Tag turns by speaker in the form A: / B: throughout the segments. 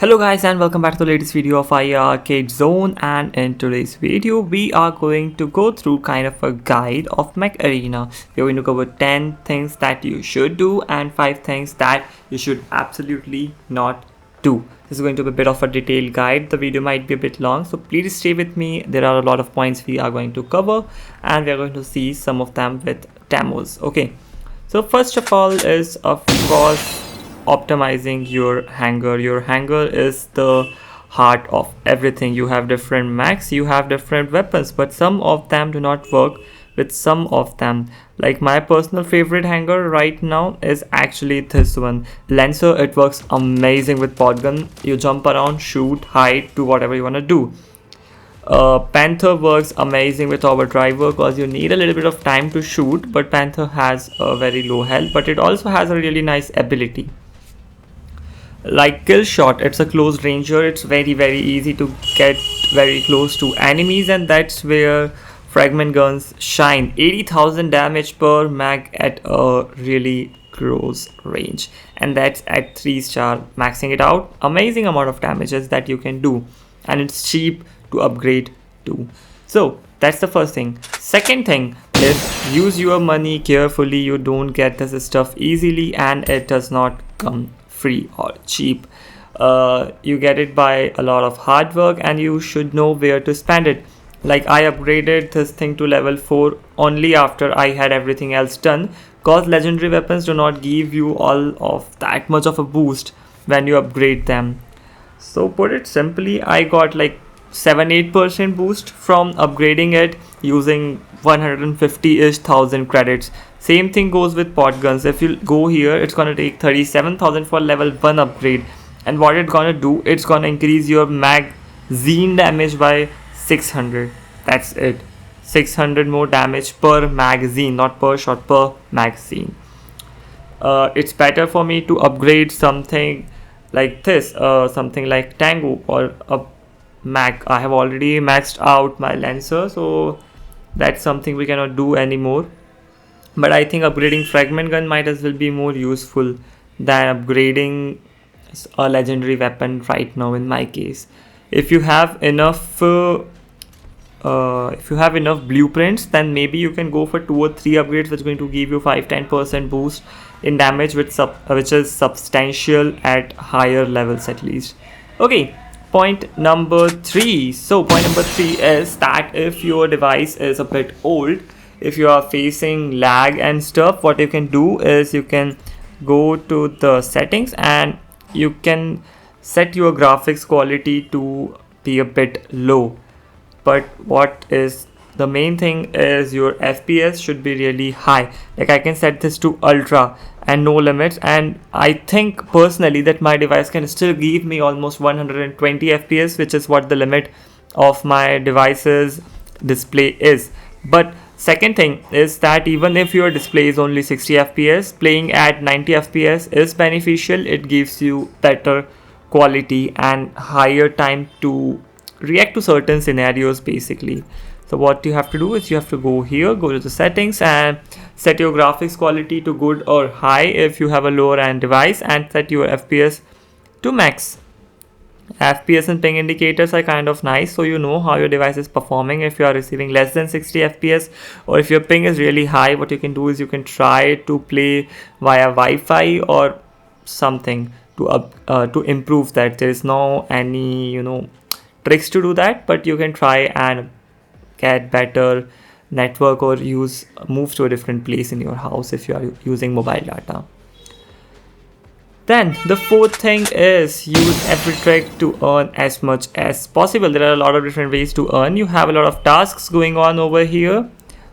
A: Hello guys and welcome back to the latest video of Arcade Zone, and in today's video we are going to go through kind of a guide of Mech Arena. We're going to cover 10 things that you should do and 5 things that you should absolutely not do. This is going to be a bit of a detailed guide. The video might be a bit long, so please stay with me. There are a lot of points we are going to cover and we are going to see some of them with demos. Okay, so first of all is of course optimizing your hanger. Your hanger is the heart of everything. You have different mechs, you have different weapons, but some of them do not work with some of them. Like my personal favorite hanger right now is actually this one, Lancer. It works amazing with podgun. You jump around, shoot, hide, do whatever you want to do. Panther works amazing with overdriver because you need a little bit of time to shoot, but Panther has a very low health, but it also has a really nice ability like kill shot. It's a close ranger. It's very easy to get very close to enemies, and that's where fragment guns shine. 80,000 damage per mag at a really close range, and that's at 3-star. Maxing it out, amazing amount of damages that you can do, and it's cheap to upgrade to. So that's the first thing. Second thing is use your money carefully. You don't get this stuff easily, and it does not come free or cheap. You get it by a lot of hard work, and you should know where to spend it. Like I upgraded this thing to level 4 only after I had everything else done, cause legendary weapons do not give you all of that much of a boost when you upgrade them. So put it simply, I got like 7-8% boost from upgrading it using 150-ish thousand credits. Same thing goes with pot guns. If you go here, it's gonna take 37,000 for level 1 upgrade, and what it's gonna do, it's gonna increase your magazine damage by 600. That's it, 600 more damage per magazine, not per shot, per magazine. It's better for me to upgrade something like this, something like Tango or a Mac. I have already maxed out my Lancer, so that's something we cannot do anymore. But I think upgrading fragment gun might as well be more useful than upgrading a legendary weapon right now in my case. If you have enough blueprints, then maybe you can go for 2 or 3 upgrades, which is going to give you 5-10% boost in damage, which is substantial at higher levels at least. Okay, point number 3. So point number 3 is that if your device is a bit old, if you are facing lag and stuff, what you can do is you can go to the settings and you can set your graphics quality to be a bit low. But what is the main thing is your FPS should be really high. Like I can set this to ultra and no limits, and I think personally that my device can still give me almost 120 FPS, which is what the limit of my device's display is. But second thing is that even if your display is only 60 FPS, playing at 90 FPS is beneficial. It gives you better quality and higher time to react to certain scenarios basically. So what you have to do is you have to go here, go to the settings and set your graphics quality to good or high if you have a lower end device, and set your FPS to max. FPS and ping indicators are kind of nice, so you know how your device is performing. If you are receiving less than 60 FPS or if your ping is really high, what you can do is you can try to play via Wi-Fi or something to improve that. There is no any tricks to do that, but you can try and get better network or move to a different place in your house if you are using mobile data. Then the fourth thing is use every trick to earn as much as possible. There are a lot of different ways to earn. You have a lot of tasks going on over here,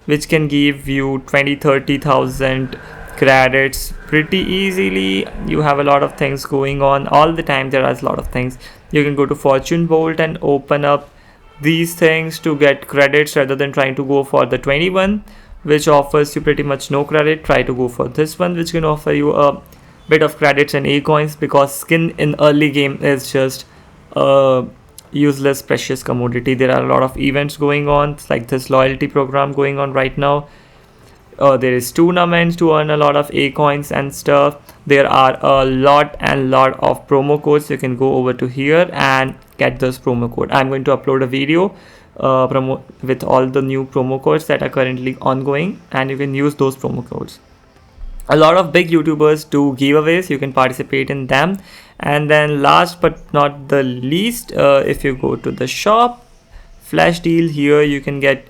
A: which can give you 20-30,000 credits pretty easily. You have a lot of things going on all the time. There are a lot of things. You can go to Fortune Bolt and open up these things to get credits rather than trying to go for the 21, which offers you pretty much no credit. Try to go for this one, which can offer you a bit of credits and A coins, because skin in early game is just a useless precious commodity. There are a lot of events going on, like this loyalty program going on right now. There is tournaments to earn a lot of A coins and stuff. There are a lot of promo codes. You can go over to here and get this promo code. I'm going to upload a video with all the new promo codes that are currently ongoing, and you can use those promo codes. A lot of big YouTubers do giveaways. You can participate in them. And then last but not the least, if you go to the shop flash deal, here you can get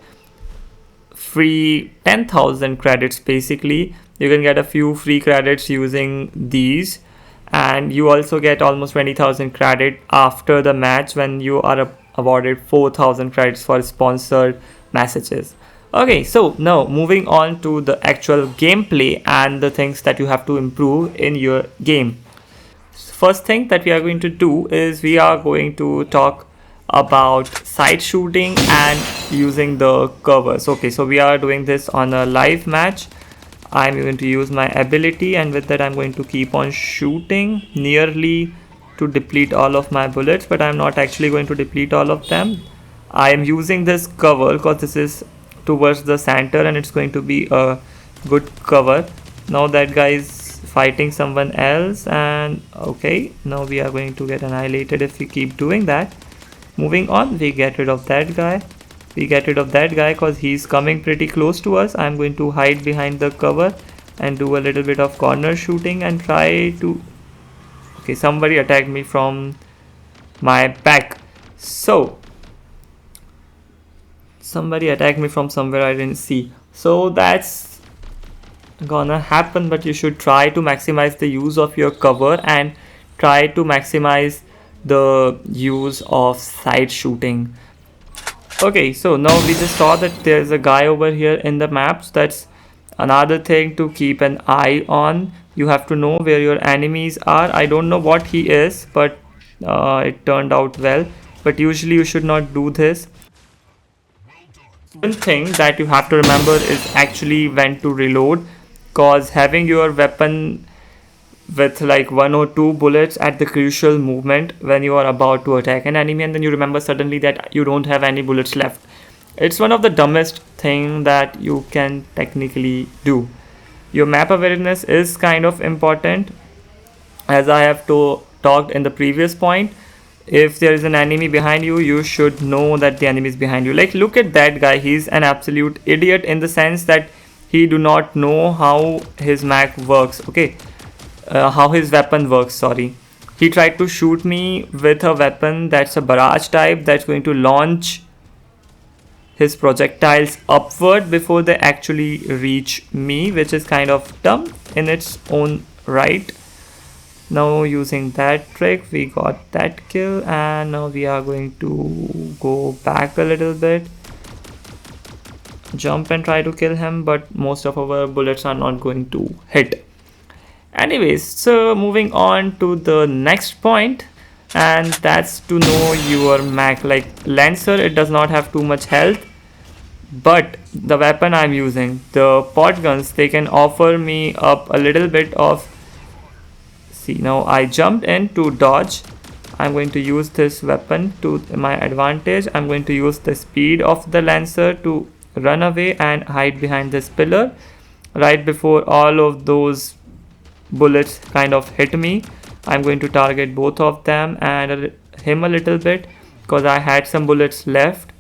A: free 10,000 credits. Basically you can get a few free credits using these, and you also get almost 20,000 credit after the match when you are awarded 4,000 credits for sponsored messages. Okay, so now moving on to the actual gameplay and the things that you have to improve in your game. First thing that we are going to do is we are going to talk about side shooting and using the covers. Okay, so we are doing this on a live match. I'm going to use my ability, and with that I'm going to keep on shooting nearly to deplete all of my bullets, but I'm not actually going to deplete all of them. I am using this cover because this is towards the center and it's going to be a good cover. Now that guy is fighting someone else, and okay, now we are going to get annihilated if we keep doing that. Moving on, we get rid of that guy. We get rid of that guy because he's coming pretty close to us. I'm going to hide behind the cover and do a little bit of corner shooting and try to... Okay, somebody attacked me from my back. So somebody attacked me from somewhere I didn't see. So that's gonna happen, but you should try to maximize the use of your cover and try to maximize the use of side shooting. Okay, so now we just saw that there's a guy over here in the map. So that's another thing to keep an eye on. You have to know where your enemies are. I don't know what he is, but it turned out well. But usually you should not do this. One thing that you have to remember is actually when to reload, cause having your weapon with like 1 or 2 bullets at the crucial movement when you are about to attack an enemy, and then you remember suddenly that you don't have any bullets left. It's one of the dumbest thing that you can technically do. Your map awareness is kind of important, as I have talked in the previous point. If there is an enemy behind you, you should know that the enemy is behind you. Like, look at that guy. He's an absolute idiot in the sense that he do not know how his mech works. Okay, how his weapon works, sorry. He tried to shoot me with a weapon that's a barrage type that's going to launch his projectiles upward before they actually reach me, which is kind of dumb in its own right. Now using that trick, we got that kill, and now we are going to go back a little bit, jump and try to kill him, but most of our bullets are not going to hit. Anyways, so moving on to the next point, and that's to know your mech. Like Lancer, it does not have too much health, but the weapon I'm using, the pot guns, they can offer me up a little bit of... See, now I jumped in to dodge. I'm going to use this weapon to my advantage. I'm going to use the speed of the Lancer to run away and hide behind this pillar right before all of those bullets kind of hit me. I'm going to target both of them and him a little bit because I had some bullets left.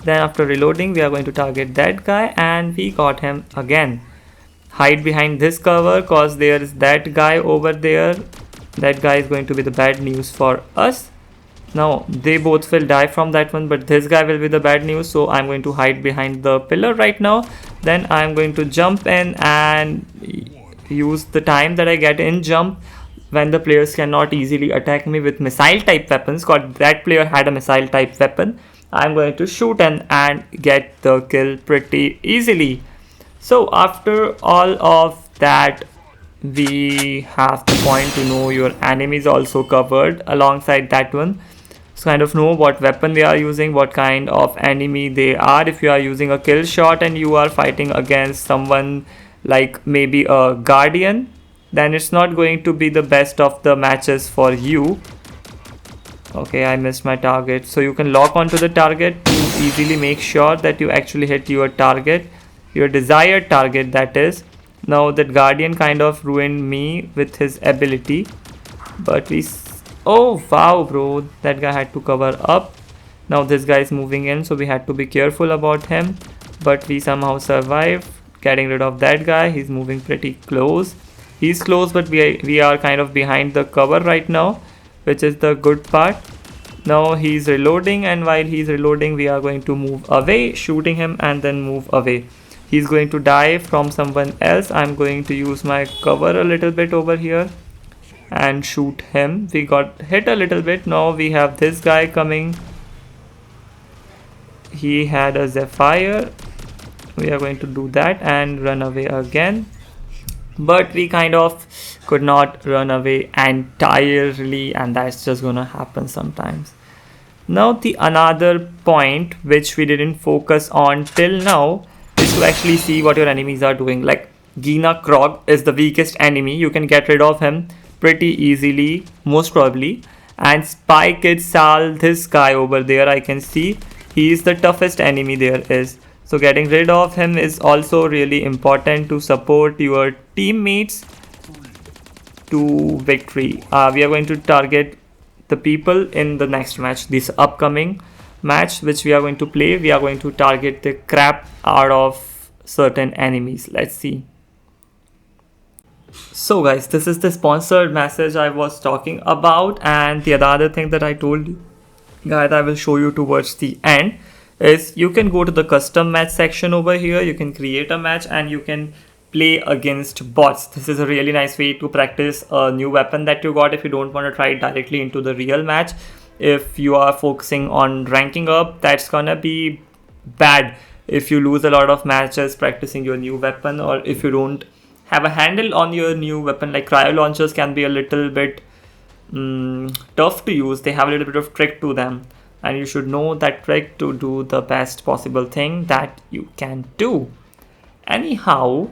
A: Then after reloading, we are going to target that guy, and we got him again. Hide behind this cover because there is that guy over there. That guy is going to be the bad news for us. Now they both will die from that one, but this guy will be the bad news, so I'm going to hide behind the pillar right now. Then I'm going to jump in and use the time that I get in jump when the players cannot easily attack me with missile type weapons, because that player had a missile type weapon. I'm going to shoot and get the kill pretty easily. So after all of that, we have the point to know your enemies also covered alongside that one. So kind of know what weapon they are using, what kind of enemy they are. If you are using a kill shot and you are fighting against someone like maybe a guardian, then it's not going to be the best of the matches for you. Okay, I missed my target. So you can lock onto the target to easily make sure that you actually hit your target. your desired target, that is. Now that guardian kind of ruined me with his ability, but oh wow bro, that guy had to cover up. Now this guy is moving in, so we had to be careful about him, but we somehow survived getting rid of that guy. He's moving pretty close. He's close, but we are kind of behind the cover right now, which is the good part. Now he's reloading, and while he's reloading we are going to move away, shooting him and then move away. He's going to die from someone else. I'm going to use my cover a little bit over here and shoot him. We got hit a little bit. Now we have this guy coming. He had a Zephyr. We are going to do that and run away again, but we kind of could not run away entirely, and that's just gonna happen sometimes. Now the another point which we didn't focus on till now is to actually see what your enemies are doing. Like Gina Krog is the weakest enemy. You can get rid of him pretty easily, most probably. And Spy Kid Sal, this guy over there, I can see he is the toughest enemy there is. So getting rid of him is also really important to support your teammates to victory. We are going to target the people in the next match, this upcoming match which we are going to play. We are going to target the crap out of certain enemies. Let's see. So guys, this is the sponsored message I was talking about, and the other thing that I told you guys I will show you towards the end is you can go to the custom match section over here. You can create a match and you can play against bots. This is a really nice way to practice a new weapon that you got if you don't want to try it directly into the real match. If you are focusing on ranking up, that's gonna be bad if you lose a lot of matches practicing your new weapon, or if you don't have a handle on your new weapon. Like cryo launchers can be a little bit tough to use. They have a little bit of trick to them, and you should know that trick to do the best possible thing that you can do. Anyhow,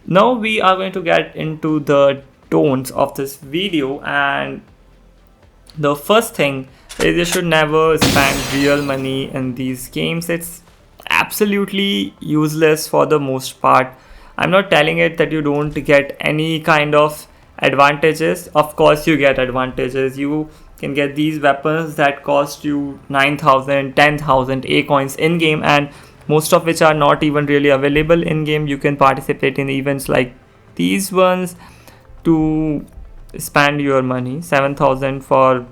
A: now we are going to get into the don'ts of this video, and the first thing is you should never spend real money in these games. It's absolutely useless for the most part. I'm not telling it that you don't get any kind of advantages. Of course you get advantages. You can get these weapons that cost you 9,000, 10,000 A coins in game, and most of which are not even really available in game. You can participate in events like these ones to spend your money. 7,000 for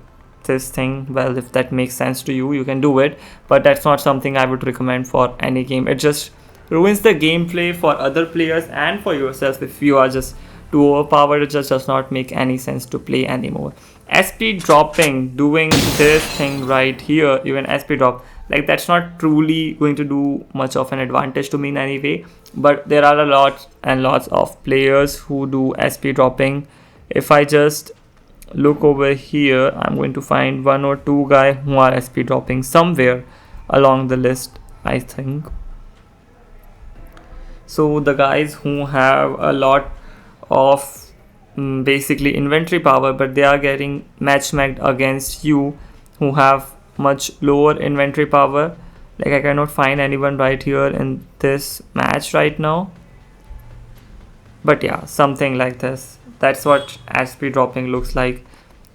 A: this thing, well, if that makes sense to you, you can do it, but that's not something I would recommend for any game. It just ruins the gameplay for other players and for yourself. If you are just too overpowered, it just does not make any sense to play anymore. SP dropping, doing this thing right here, even SP drop, like that's not truly going to do much of an advantage to me in any way, but there are a lot and lots of players who do SP dropping. If I just look over here, I'm going to find one or two guys who are SP dropping somewhere along the list, I think. So the guys who have a lot of basically inventory power, but they are getting matchmaked against you who have much lower inventory power. Like I cannot find anyone right here in this match right now, but yeah, something like this. That's what SP dropping looks like.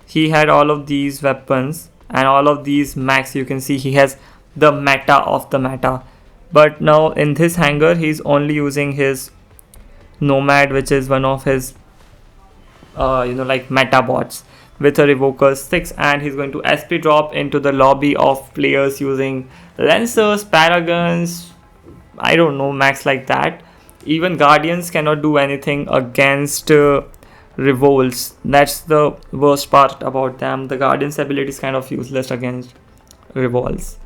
A: He had all of these weapons and all of these mechs. You can see he has the meta of the meta, but now in this hangar he's only using his Nomad, which is one of his like meta bots with a Revoker 6, and he's going to SP drop into the lobby of players using Lancers, Paragons, I don't know, max like that. Even Guardians cannot do anything against Revolts. That's the worst part about them. The Guardian's ability is kind of useless against Revolts.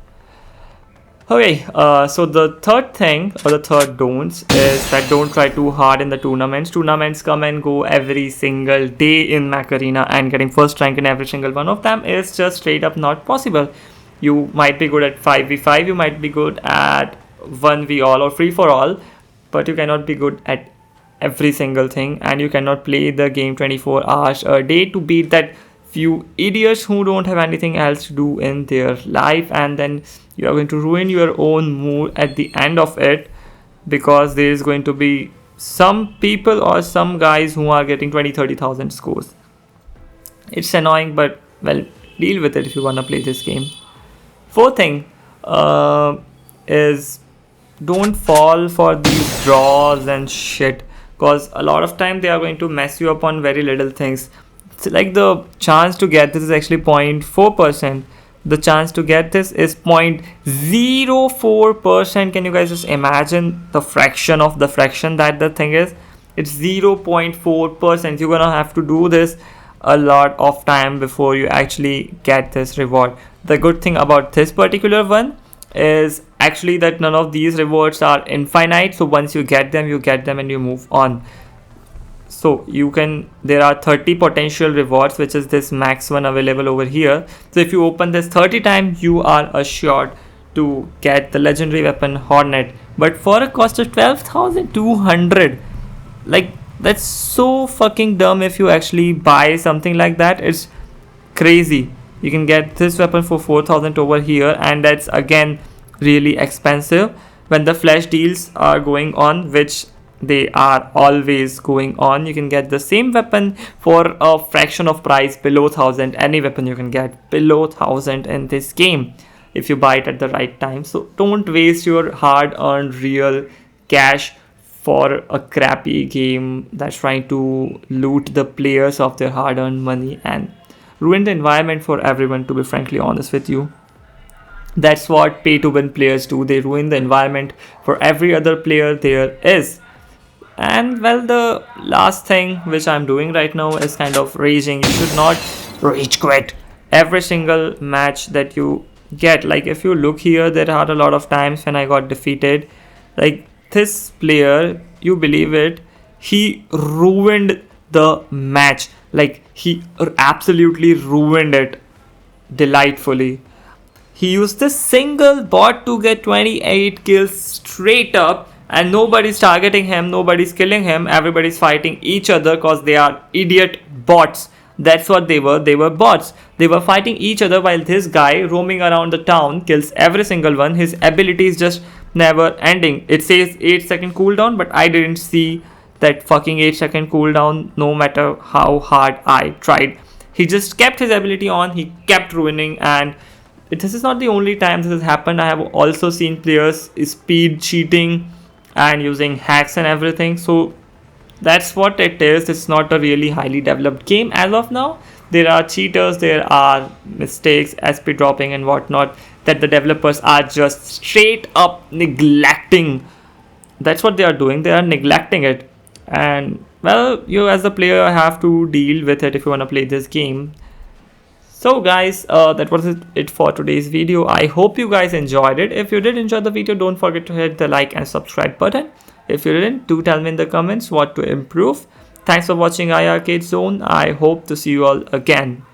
A: Okay, so the third thing, or the third don'ts, is that don't try too hard in the tournaments. Tournaments come and go every single day in Mech Arena, and getting first rank in every single one of them is just straight up not possible. You might be good at 5v5, you might be good at 1v all or free for all, but you cannot be good at every single thing, and you cannot play the game 24 hours a day to beat that few idiots who don't have anything else to do in their life, and then you are going to ruin your own mood at the end of it because there is going to be some people or some guys who are getting 20,000-30,000 scores. It's annoying, but well, deal with it if you want to play this game. Fourth thing is don't fall for these draws and shit, because a lot of time they are going to mess you up on very little things. It's like the chance to get this is actually 0.4%. The chance to get this is 0.04%. Can you guys just imagine the fraction of the fraction that the thing is? It's 0.4%. You're gonna have to do this a lot of time before you actually get this reward. The good thing about this particular one is actually that none of these rewards are infinite, so once you get them and you move on. So there are 30 potential rewards, which is this max one available over here. So if you open this 30 times, you are assured to get the legendary weapon Hornet, but for a cost of 12,200. Like, that's so fucking dumb. If you actually buy something like that, it's crazy. You can get this weapon for 4,000 over here, and that's again really expensive when the flash deals are going on, which they are always going on. You can get the same weapon for a fraction of price, below 1,000. Any weapon you can get below 1,000 in this game if you buy it at the right time. So don't waste your hard-earned real cash for a crappy game that's trying to loot the players of their hard-earned money and ruin the environment for everyone, to be frankly honest with you. That's what pay-to-win players do. They ruin the environment for every other player there is. And well, the last thing which I'm doing right now is kind of raging. You should not rage quit every single match that you get. Like, if you look here, there are a lot of times when I got defeated. Like, this player, you believe it, he ruined the match. Like, he absolutely ruined it delightfully. He used this single bot to get 28 kills straight up, and nobody's targeting him, nobody's killing him, everybody's fighting each other because they are idiot bots. That's what they were. They were bots. They were fighting each other while this guy roaming around the town kills every single one. His ability is just never ending. It says 8-second cooldown, but I didn't see that fucking 8-second cooldown no matter how hard I tried. He just kept his ability on, he kept ruining, and this is not the only time this has happened. I have also seen players speed cheating and using hacks and everything. So that's what it is. It's not a really highly developed game as of now. There are cheaters, there are mistakes, SP dropping and whatnot that the developers are just straight up neglecting. That's what they are doing. They are neglecting it. And well, you as a player have to deal with it if you want to play this game. So guys, that was it for today's video. I hope you guys enjoyed it. If you did enjoy the video, don't forget to hit the like and subscribe button. If you didn't, do tell me in the comments what to improve. Thanks for watching iArcade Zone. I hope to see you all again.